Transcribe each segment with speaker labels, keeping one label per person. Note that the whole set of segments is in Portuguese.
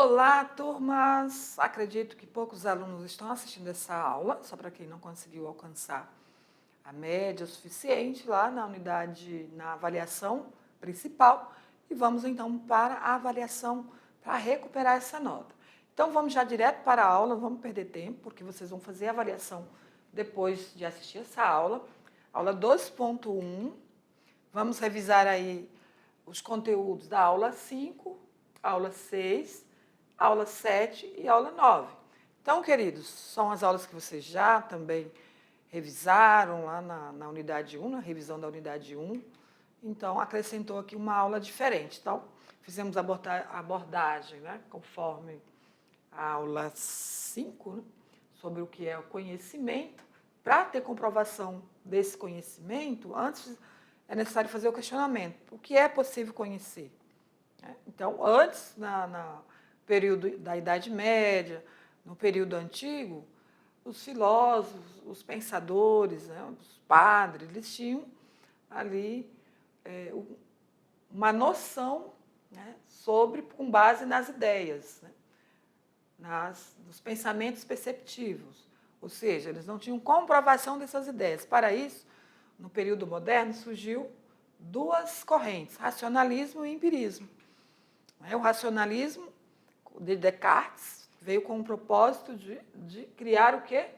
Speaker 1: Olá, turmas! Acredito que poucos alunos estão assistindo essa aula, só para quem não conseguiu alcançar a média suficiente lá na unidade, na avaliação principal. E vamos então para a avaliação para recuperar essa nota. Então vamos já direto para a aula, não vamos perder tempo, porque vocês vão fazer a avaliação depois de assistir essa aula. Aula 2.1, vamos revisar aí os conteúdos da aula 5, aula 6, aula 7 e aula 9. Então, queridos, são as aulas que vocês já também revisaram lá na unidade 1, na revisão da unidade 1. Então, acrescentou aqui uma aula diferente. Então, fizemos a abordagem, né, conforme a aula 5, né, sobre o que é o conhecimento. Para ter comprovação desse conhecimento, antes é necessário fazer o questionamento. O que é possível conhecer? Então, antes, no período da Idade Média, no período antigo, os filósofos, os pensadores, né, os padres, eles tinham ali uma noção, né, com base nas ideias, né, nos pensamentos perceptivos. Ou seja, eles não tinham comprovação dessas ideias. Para isso, no período moderno, surgiu duas correntes, racionalismo e empirismo. O racionalismo de Descartes veio com o propósito de criar o quê?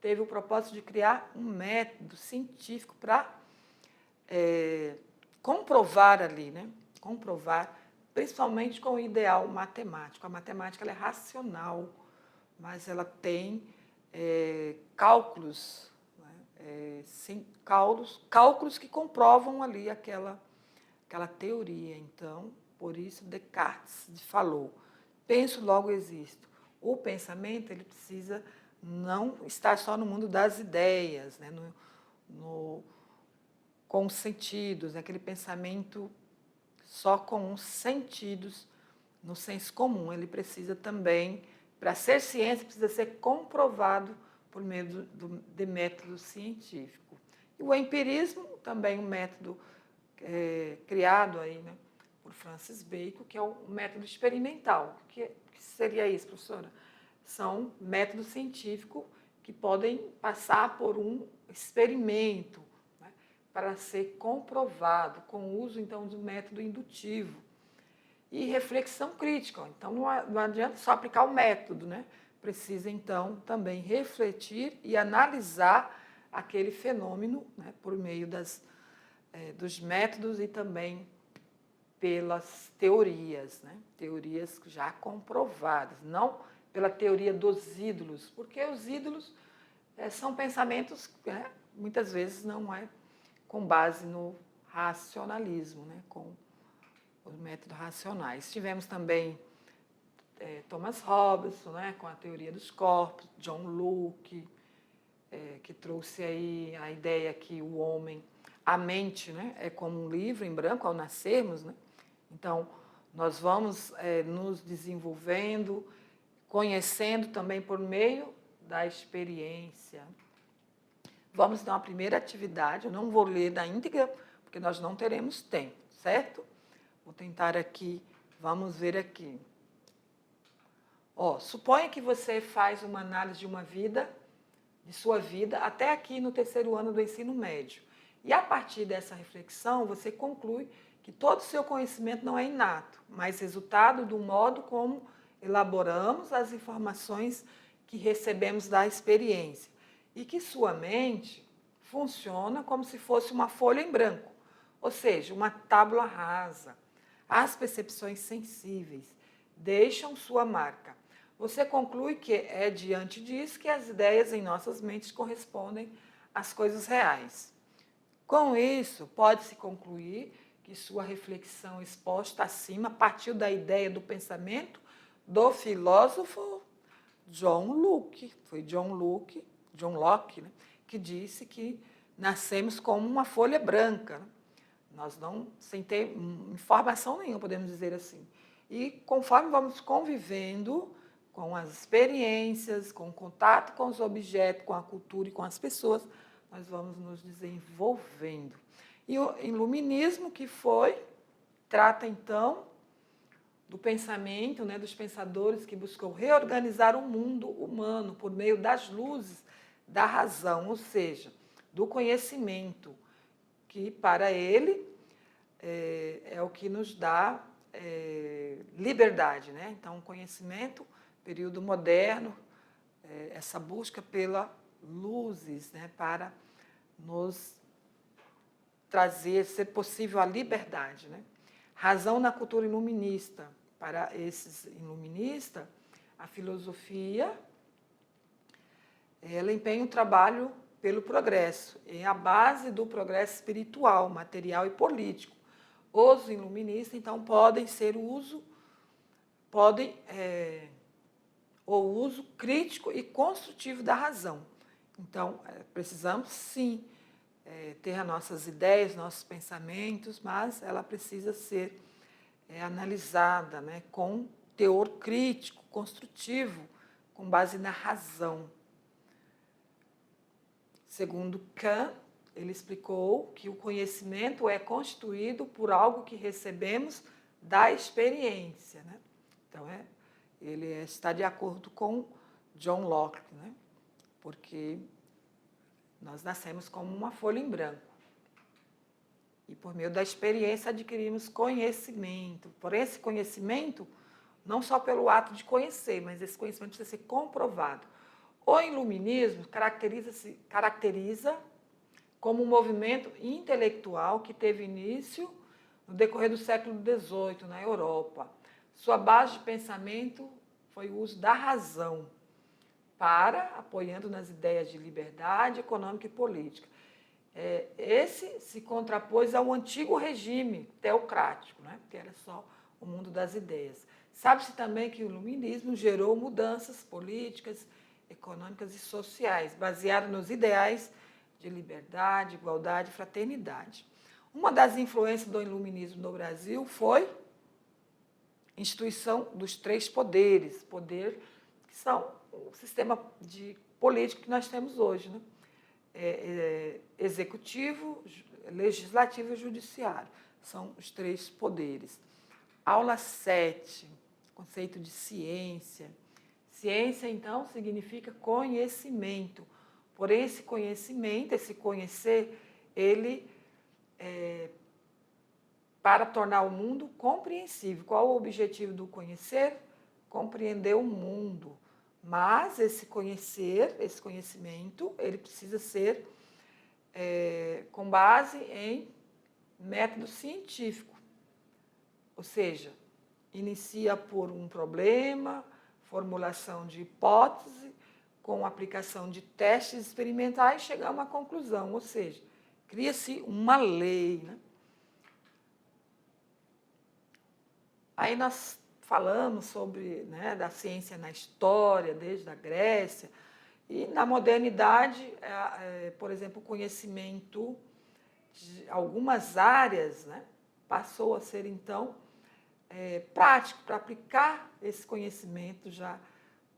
Speaker 1: Teve o propósito de criar um método científico para comprovar ali, né? Comprovar, principalmente com o ideal matemático. A matemática ela é racional, mas ela tem cálculos, né? Cálculos que comprovam ali aquela teoria. Então, por isso Descartes falou, penso, logo existo. O pensamento ele precisa não estar só no mundo das ideias, né? Com os sentidos, né? Aquele pensamento só com os sentidos, no senso comum. Ele precisa também, para ser ciência, precisa ser comprovado por meio de método científico. E o empirismo, também um método criado aí, né, por Francis Bacon, que é o método experimental. O que seria isso, professora? São métodos científicos que podem passar por um experimento, né, para ser comprovado, com o uso, então, do método indutivo. E reflexão crítica. Então, não adianta só aplicar o método, né? Precisa, então, também refletir e analisar aquele fenômeno, né, por meio dos métodos e também pelas teorias, né? Teorias já comprovadas, não pela teoria dos ídolos, porque os ídolos são pensamentos, muitas vezes não é com base no racionalismo, né? Com os métodos racionais. Tivemos também Thomas Robinson, né? Com a teoria dos corpos, John Locke, que trouxe aí a ideia que o homem, a mente, né, é como um livro em branco ao nascermos, né? Então, nós vamos nos desenvolvendo, conhecendo também por meio da experiência. Vamos dar uma primeira atividade, eu não vou ler na íntegra, porque nós não teremos tempo, certo? Vou tentar aqui, vamos ver aqui. Suponha que você faz uma análise de sua vida, até aqui no terceiro ano do ensino médio. E a partir dessa reflexão, você conclui que todo o seu conhecimento não é inato, mas resultado do modo como elaboramos as informações que recebemos da experiência. E que sua mente funciona como se fosse uma folha em branco, ou seja, uma tábua rasa. As percepções sensíveis deixam sua marca. Você conclui que é diante disso que as ideias em nossas mentes correspondem às coisas reais. Com isso, pode-se concluir que sua reflexão exposta acima partiu da ideia do pensamento do filósofo John Locke. Foi John Locke, né, que disse que nascemos como uma folha branca, né? Nós não, sem ter informação nenhuma, podemos dizer assim. E conforme vamos convivendo com as experiências, com o contato com os objetos, com a cultura e com as pessoas, nós vamos nos desenvolvendo. E o iluminismo, que trata então do pensamento, né, dos pensadores que buscou reorganizar o mundo humano por meio das luzes da razão, ou seja, do conhecimento, que para ele é o que nos dá liberdade, né? Então, o conhecimento, período moderno, essa busca pela luzes, né, para nos trazer, ser possível a liberdade, né? Razão na cultura iluminista. Para esses iluministas, a filosofia, ela empenha um trabalho pelo progresso, é a base do progresso espiritual, material e político. Os iluministas, então, o uso crítico e construtivo da razão. Então, precisamos, sim, ter as nossas ideias, nossos pensamentos, mas ela precisa ser analisada, né, com teor crítico, construtivo, com base na razão. Segundo Kant, ele explicou que o conhecimento é constituído por algo que recebemos da experiência, né? Então, ele está de acordo com John Locke, né? Porque nós nascemos como uma folha em branco. E por meio da experiência adquirimos conhecimento. Por esse conhecimento, não só pelo ato de conhecer, mas esse conhecimento precisa ser comprovado. O iluminismo caracteriza como um movimento intelectual que teve início no decorrer do século XVIII na Europa. Sua base de pensamento foi o uso da razão apoiando nas ideias de liberdade econômica e política. Esse se contrapôs ao antigo regime teocrático, né, que era só o mundo das ideias. Sabe-se também que o iluminismo gerou mudanças políticas, econômicas e sociais, baseadas nos ideais de liberdade, igualdade e fraternidade. Uma das influências do iluminismo no Brasil foi a instituição dos três poderes, que são o sistema político que nós temos hoje, né? Executivo, legislativo e judiciário. São os três poderes. Aula 7, conceito de ciência. Ciência, então, significa conhecimento. Porém, esse conhecimento, esse conhecer, ele para tornar o mundo compreensível. Qual o objetivo do conhecer? Compreender o mundo. Mas esse conhecimento, ele precisa ser com base em método científico. Ou seja, inicia por um problema, formulação de hipótese, com aplicação de testes experimentais, chegar a uma conclusão. Ou seja, cria-se uma lei, né? Aí nós falamos sobre, né, da ciência na história, desde a Grécia, e na modernidade, por exemplo, o conhecimento de algumas áreas, né, passou a ser, então, prático, para aplicar esse conhecimento já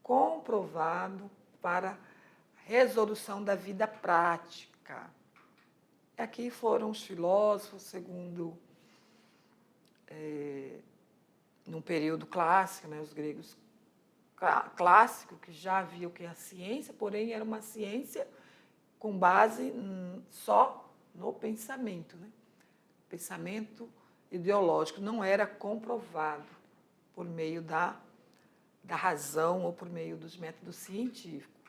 Speaker 1: comprovado para resolução da vida prática. Aqui foram os filósofos, segundo no período clássico, né, os gregos clássicos, que já haviam que a ciência, porém era uma ciência com base só no pensamento, né? Pensamento ideológico, não era comprovado por meio da razão ou por meio dos métodos científicos.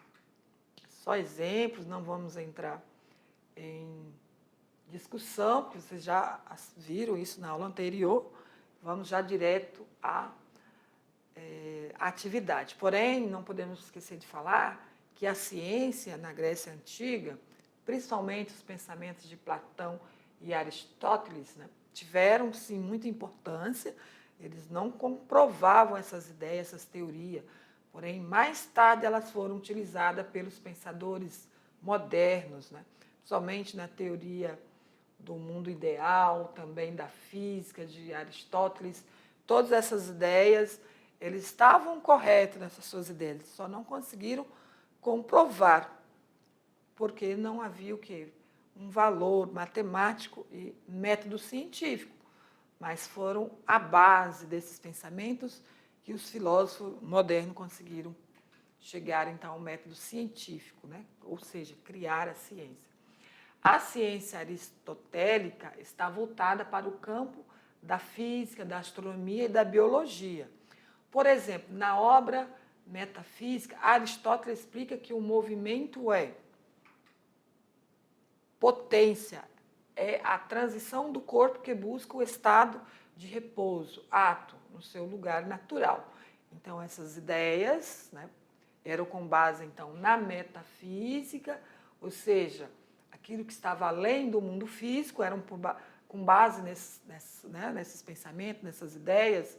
Speaker 1: Só exemplos, não vamos entrar em discussão, porque vocês já viram isso na aula anterior, vamos já direto à atividade. Porém, não podemos esquecer de falar que a ciência na Grécia Antiga, principalmente os pensamentos de Platão e Aristóteles, né, tiveram, sim, muita importância. Eles não comprovavam essas ideias, essas teorias, porém, mais tarde elas foram utilizadas pelos pensadores modernos, né, principalmente na teoria do mundo ideal, também da física, de Aristóteles. Todas essas ideias, eles estavam corretos nessas suas ideias, eles só não conseguiram comprovar, porque não havia o quê? Um valor matemático e método científico. mas foram a base desses pensamentos que os filósofos modernos conseguiram chegar, então, ao método científico, né? Ou seja, criar a ciência. A ciência aristotélica está voltada para o campo da física, da astronomia e da biologia. Por exemplo, na obra Metafísica, Aristóteles explica que o movimento é potência, é a transição do corpo que busca o estado de repouso, ato, no seu lugar natural. Então, essas ideias, né, eram com base, então, na metafísica, ou seja, aquilo que estava além do mundo físico, eram com base nesses pensamentos, nessas ideias,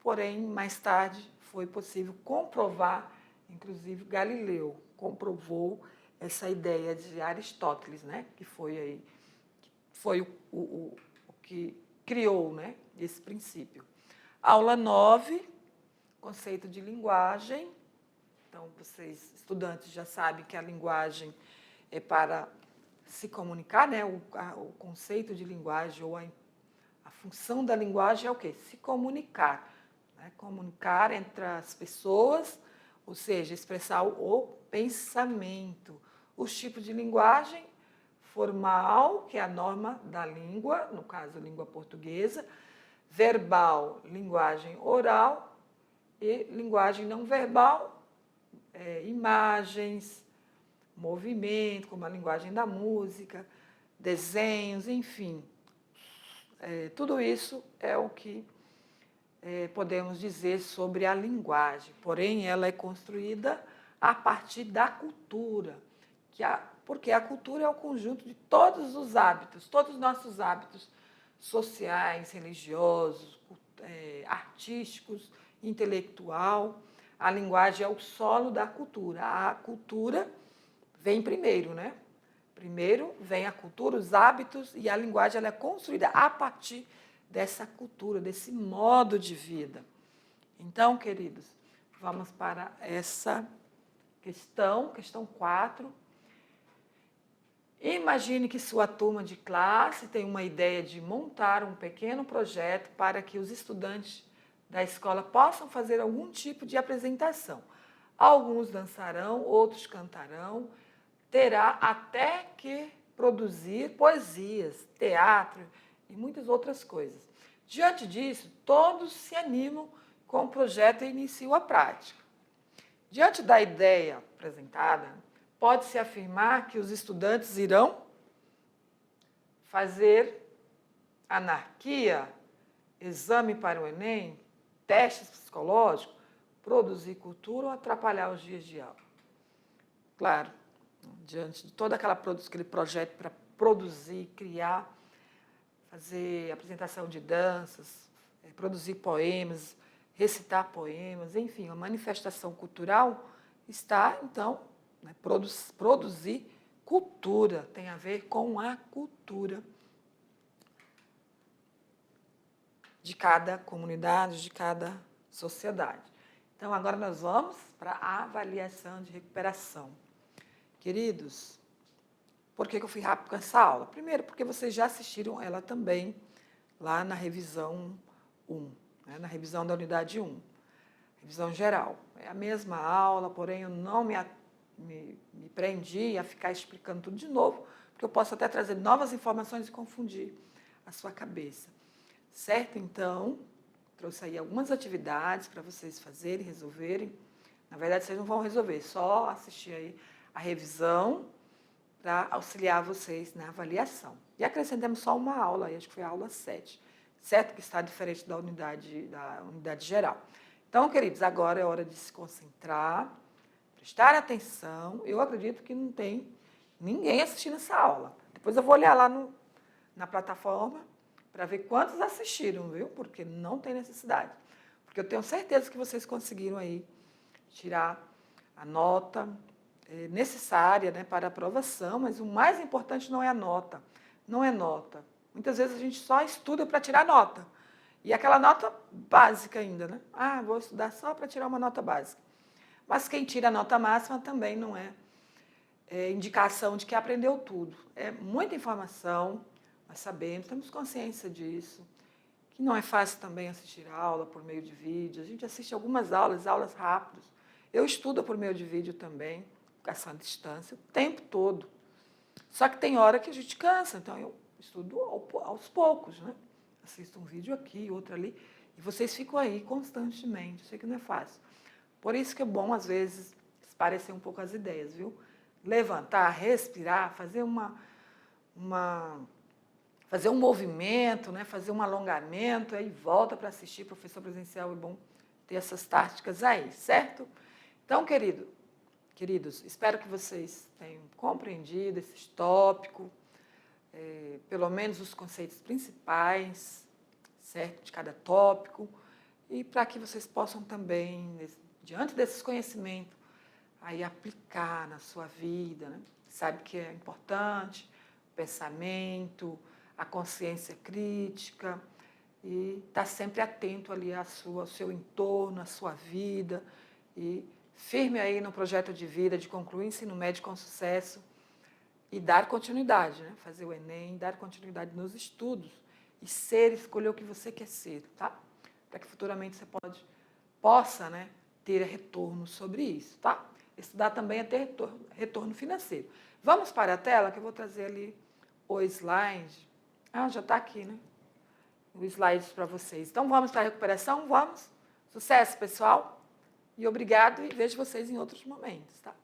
Speaker 1: porém, mais tarde foi possível comprovar, inclusive Galileu comprovou essa ideia de Aristóteles, né, que foi o que criou, né, esse princípio. Aula 9, conceito de linguagem. Então, vocês, estudantes, já sabem que a linguagem é para se comunicar, né? O conceito de linguagem ou a função da linguagem é o quê? Se comunicar. Né? Comunicar entre as pessoas, ou seja, expressar o pensamento. Os tipos de linguagem: formal, que é a norma da língua, no caso, língua portuguesa; verbal, linguagem oral; e linguagem não verbal, imagens, movimento, como a linguagem da música, desenhos, enfim. Tudo isso é o que podemos dizer sobre a linguagem. Porém, ela é construída a partir da cultura, porque a cultura é o conjunto de todos os hábitos, todos os nossos hábitos sociais, religiosos, artísticos, intelectual. A linguagem é o solo da cultura. A cultura vem primeiro, né? Primeiro vem a cultura, os hábitos, e a linguagem ela é construída a partir dessa cultura, desse modo de vida. Então, queridos, vamos para essa questão 4. Imagine que sua turma de classe tem uma ideia de montar um pequeno projeto para que os estudantes da escola possam fazer algum tipo de apresentação. Alguns dançarão, outros cantarão, terá até que produzir poesias, teatro e muitas outras coisas. Diante disso, todos se animam com o projeto e iniciam a prática. Diante da ideia apresentada, pode-se afirmar que os estudantes irão fazer anarquia, exame para o Enem, testes psicológicos, produzir cultura ou atrapalhar os dias de aula. Claro, diante de todo aquele projeto para produzir, criar, fazer apresentação de danças, produzir poemas, recitar poemas, enfim, a manifestação cultural está, então, né, produzir cultura, tem a ver com a cultura de cada comunidade, de cada sociedade. Então, agora nós vamos para a avaliação de recuperação. Queridos, por que eu fui rápido com essa aula? Primeiro, porque vocês já assistiram ela também lá na revisão 1, né, na revisão da unidade 1, revisão geral. É a mesma aula, porém eu não me prendi a ficar explicando tudo de novo, porque eu posso até trazer novas informações e confundir a sua cabeça. Certo? Então, trouxe aí algumas atividades para vocês fazerem, resolverem. Na verdade, vocês não vão resolver, só assistir aí a revisão para auxiliar vocês na avaliação. E acrescentamos só uma aula, acho que foi a aula 7, certo? Que está diferente da unidade geral. Então, queridos, agora é hora de se concentrar, prestar atenção. Eu acredito que não tem ninguém assistindo essa aula. Depois eu vou olhar lá na plataforma para ver quantos assistiram, viu? Porque não tem necessidade. Porque eu tenho certeza que vocês conseguiram aí tirar a nota necessária, né, para a aprovação, mas o mais importante não é a nota. Não é nota. Muitas vezes a gente só estuda para tirar nota. E aquela nota básica ainda, né? Ah, vou estudar só para tirar uma nota básica. Mas quem tira a nota máxima também não é indicação de que aprendeu tudo. É muita informação, nós sabemos, temos consciência disso. que não é fácil também assistir a aula por meio de vídeo. A gente assiste algumas aulas, aulas rápidas. Eu estudo por meio de vídeo também, educação à distância, o tempo todo. Só que tem hora que a gente cansa, então eu estudo aos poucos, né? Assisto um vídeo aqui, outro ali, e vocês ficam aí constantemente. Eu sei que não é fácil. Por isso que é bom, às vezes, esparecer um pouco as ideias, viu? Levantar, respirar, fazer fazer um movimento, né? Fazer um alongamento, aí volta para assistir professor presencial. É bom ter essas táticas aí, certo? Então, queridos, espero que vocês tenham compreendido esse tópico, pelo menos os conceitos principais, certo? De cada tópico, e para que vocês possam também, diante desses conhecimentos, aí aplicar na sua vida, né? Sabe que é importante o pensamento, a consciência crítica, e estar sempre atento ali ao seu entorno, à sua vida, e firme aí no projeto de vida de concluir o ensino médio com sucesso e dar continuidade, né? Fazer o Enem, dar continuidade nos estudos e escolher o que você quer ser, tá? Para que futuramente você possa, né, ter retorno sobre isso, tá? Estudar também é ter retorno financeiro. Vamos para a tela, que eu vou trazer ali o slide. Ah, já está aqui, né? O slide para vocês. Então, vamos para a recuperação? Vamos? Sucesso, pessoal! E obrigado, e vejo vocês em outros momentos, tá?